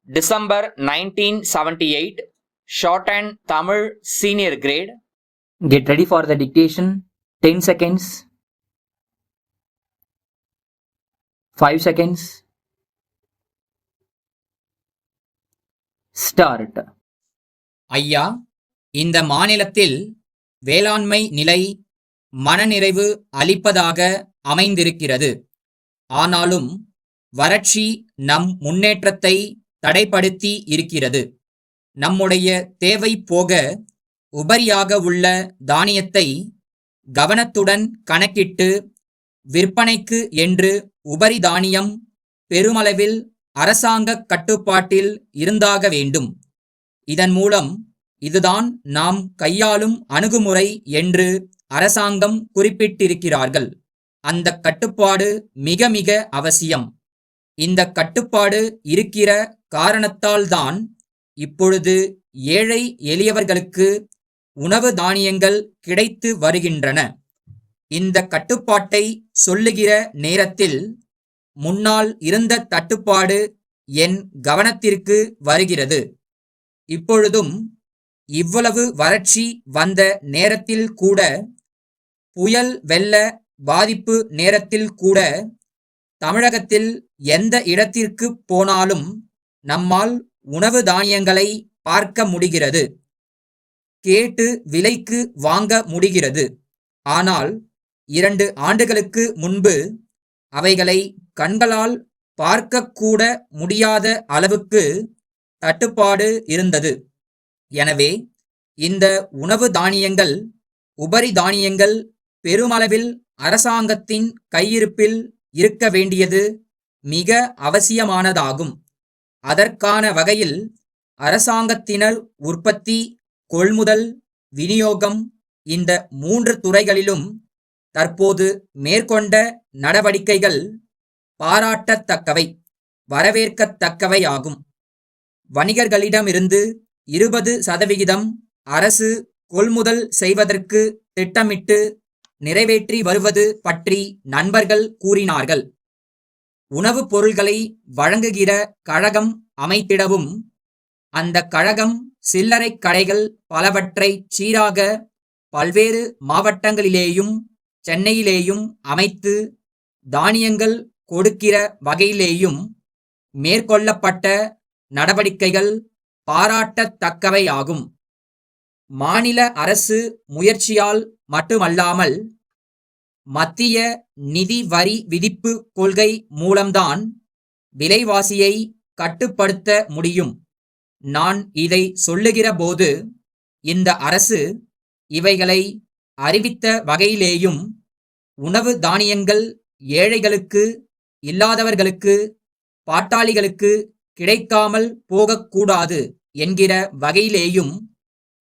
December 1978, shortened Tamil senior grade. Get ready for the dictation. 10 seconds. 5 seconds. Start. ஐயா, இந்த மாநிலத்தில் வேளாண்மை நிலை மனநிறைவு அளிப்பதாக அமைந்திருக்கிறது. ஆனாலும் வறட்சி நம் முன்னேற்றத்தை தடைப்படுத்தி இருக்கிறது. நம்முடைய தேவை போக உபரியாக உள்ள தானியத்தை கவனத்துடன் கணக்கிட்டு விற்பனைக்கு என்று உபரி தானியம் பெருமளவில் அரசாங்க கட்டுப்பாட்டில் இருந்தாக வேண்டும். இதன் மூலம் இதுதான் நாம் கையாளும் அணுகுமுறை என்று அரசாங்கம் குறிப்பிட்டிருக்கிறார்கள். அந்த கட்டுப்பாடு மிக மிக அவசியம். இந்த கட்டுப்பாடு இருக்கிற காரணத்தால்தான் இப்பொழுது ஏழை எளியவர்களுக்கு உணவு தானியங்கள் கிடைத்து வருகின்றன. இந்த கட்டுப்பாட்டை சொல்லுகிற நேரத்தில் முன்னால் இருந்த தட்டுப்பாடு என் கவனத்திற்கு வருகிறது. இப்பொழுதும் இவ்வளவு வறட்சி வந்த நேரத்தில் கூட, புயல் வெள்ள பாதிப்பு நேரத்தில் கூட, தமிழகத்தில் எந்த இடத்திற்கு போனாலும் நம்மால் உணவு தானியங்களை பார்க்க முடிகிறது, கேட்டு விலைக்கு வாங்க முடிகிறது. ஆனால் 2 ஆண்டுகளுக்கு முன்பு அவைகளை கண்களால் பார்க்கக்கூட முடியாத அளவுக்கு தட்டுப்பாடு இருந்தது. எனவே இந்த உணவு தானியங்கள், உபரி தானியங்கள் பெருமளவில் அரசாங்கத்தின் கையிருப்பில் இருக்க வேண்டியது மிக அவசியமானதாகும். அதற்கான வகையில் அரசாங்கத்தினர் உற்பத்தி, கொள்முதல், விநியோகம் இந்த 3 துறைகளிலும் தற்போது மேற்கொண்ட நடவடிக்கைகள் பாராட்டத்தக்கவை, வரவேற்கத்தக்கவை ஆகும். வணிகர்களிடமிருந்து 20% அரசு கொள்முதல் செய்வதற்கு திட்டமிட்டு நிறைவேற்றி வருவது பற்றி நண்பர்கள் கூறினார்கள். உணவுப் பொருள்களை வழங்குகிற கழகம் அமைத்திடவும், அந்த கழகம் சில்லறை கடைகள் பலவற்றை சீராக பல்வேறு மாவட்டங்களிலேயும் சென்னையிலேயும் அமைத்து தானியங்கள் கொடுக்கிற வகையிலேயும் மேற்கொள்ளப்பட்ட நடவடிக்கைகள் பாராட்டத்தக்கவையாகும். மாநில அரசு முயற்சியால் மட்டுமல்லாமல் மத்திய நிதி வரி விதிப்பு கொள்கை மூலம்தான் விலைவாசியை கட்டுப்படுத்த முடியும். நான் இதை சொல்லுகிற போது இந்த அரசு இவைகளை அறிவித்த வகையிலேயும் உணவு தானியங்கள் ஏழைகளுக்கு, இல்லாதவர்களுக்கு, பாட்டாளிகளுக்கு கிடைக்காமல் போகக்கூடாது என்கிற வகையிலேயும்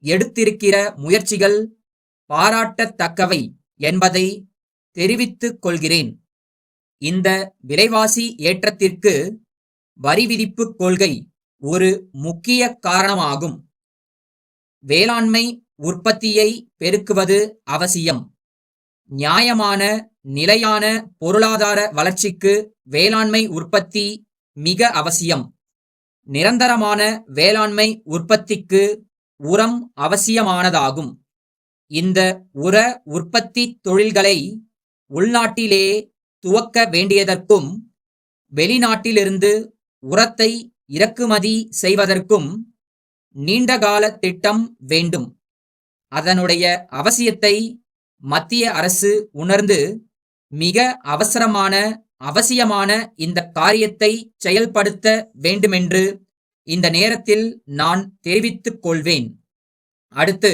எடுத்திருக்கிற முயற்சிகள் பாராட்டத்தக்கவை என்பதை தெரிவித்துக் கொள்கிறேன். இந்த விலைவாசி ஏற்றத்திற்கு வரி விதிப்பு கொள்கை ஒரு முக்கிய காரணமாகும். வேளாண்மை உற்பத்தியை பெருக்குவது அவசியம். நியாயமான நிலையான பொருளாதார வளர்ச்சிக்கு வேளாண்மை உற்பத்தி மிக அவசியம். நிரந்தரமான வேளாண்மை உற்பத்திக்கு உரம் அவசியமானதாகும். இந்த உர உற்பத்தி தொழில்களை உள்நாட்டிலே துவக்க வேண்டியதற்கும், வெளிநாட்டிலிருந்து உரத்தை இறக்குமதி செய்வதற்கும் நீண்டகால திட்டம் வேண்டும். அதனுடைய அவசியத்தை மத்திய அரசு உணர்ந்து மிக அவசியமான இந்த காரியத்தை செயல்படுத்த வேண்டுமென்று இந்த நேரத்தில் நான் தெரிவித்துக் கொள்வேன். அடுத்து,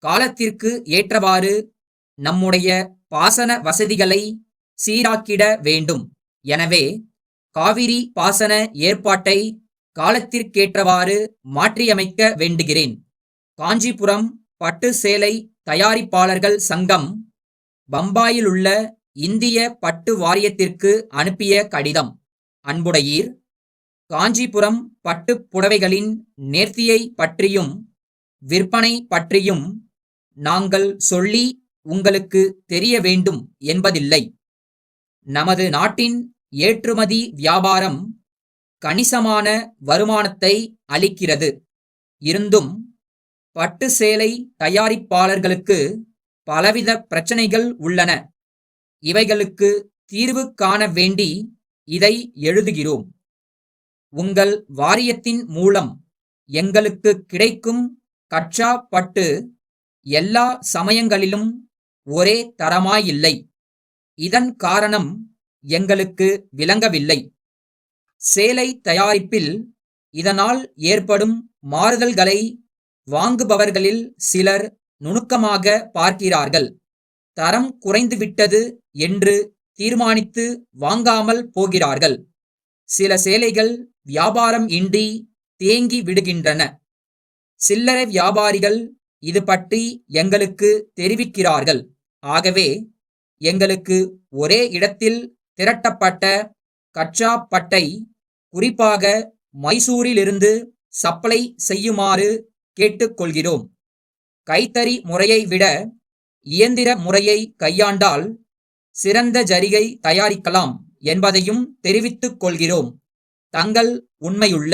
காலத்திற்கு ஏற்றவாறு நம்முடைய பாசன வசதிகளை சீராக்கிட வேண்டும். எனவே காவிரி பாசன ஏற்பாட்டை காலத்திற்கேற்றவாறு மாற்றியமைக்க வேண்டுகிறேன். காஞ்சிபுரம் பட்டு சேலை தயாரிப்பாளர்கள் சங்கம் பம்பாயிலுள்ள இந்திய பட்டு வாரியத்திற்கு அனுப்பிய கடிதம். அன்புடையீர், காஞ்சிபுரம் பட்டு புடவைகளின் நேர்த்தியை பற்றியும் விற்பனை பற்றியும் நாங்கள் சொல்லி உங்களுக்கு தெரிய வேண்டும் என்பதில்லை. நமது நாட்டின் ஏற்றுமதி வியாபாரம் கணிசமான வருமானத்தை அளிக்கிறது. இருந்தும் பட்டு சேலை தயாரிப்பாளர்களுக்கு பலவித பிரச்சனைகள் உள்ளன. இவைகளுக்கு தீர்வு காண வேண்டி இதை எழுதுகிறோம். உங்கள் வாரியத்தின் மூலம் எங்களுக்கு கிடைக்கும் கச்சா பட்டு எல்லா சமயங்களிலும் ஒரே தரமாயில்லை. இதன் காரணம் எங்களுக்கு விளங்கவில்லை. சேலை தயாரிப்பில் இதனால் ஏற்படும் மாறுதல்களை வாங்குபவர்களில் சிலர் நுணுக்கமாக பார்க்கிறார்கள். தரம் குறைந்துவிட்டது என்று தீர்மானித்து வாங்காமல் போகிறார்கள். சில சேலைகள் வியாபாரம் இன்றி தேங்கி விடுகின்றன. சில்லறை வியாபாரிகள் இது பற்றி எங்களுக்கு தெரிவிக்கிறார்கள். ஆகவே எங்களுக்கு ஒரே இடத்தில் திரட்டப்பட்ட கச்சா பட்டை குறிப்பாக மைசூரிலிருந்து சப்ளை செய்யுமாறு கேட்டுக்கொள்கிறோம். கைத்தறி முறையை விட இயந்திர முறையை கையாண்டால் சிறந்த ஜரிகை தயாரிக்கலாம் என்பதையும் தெரிவித்துக் கொள்கிறோம். தங்கள் உண்மையுள்ள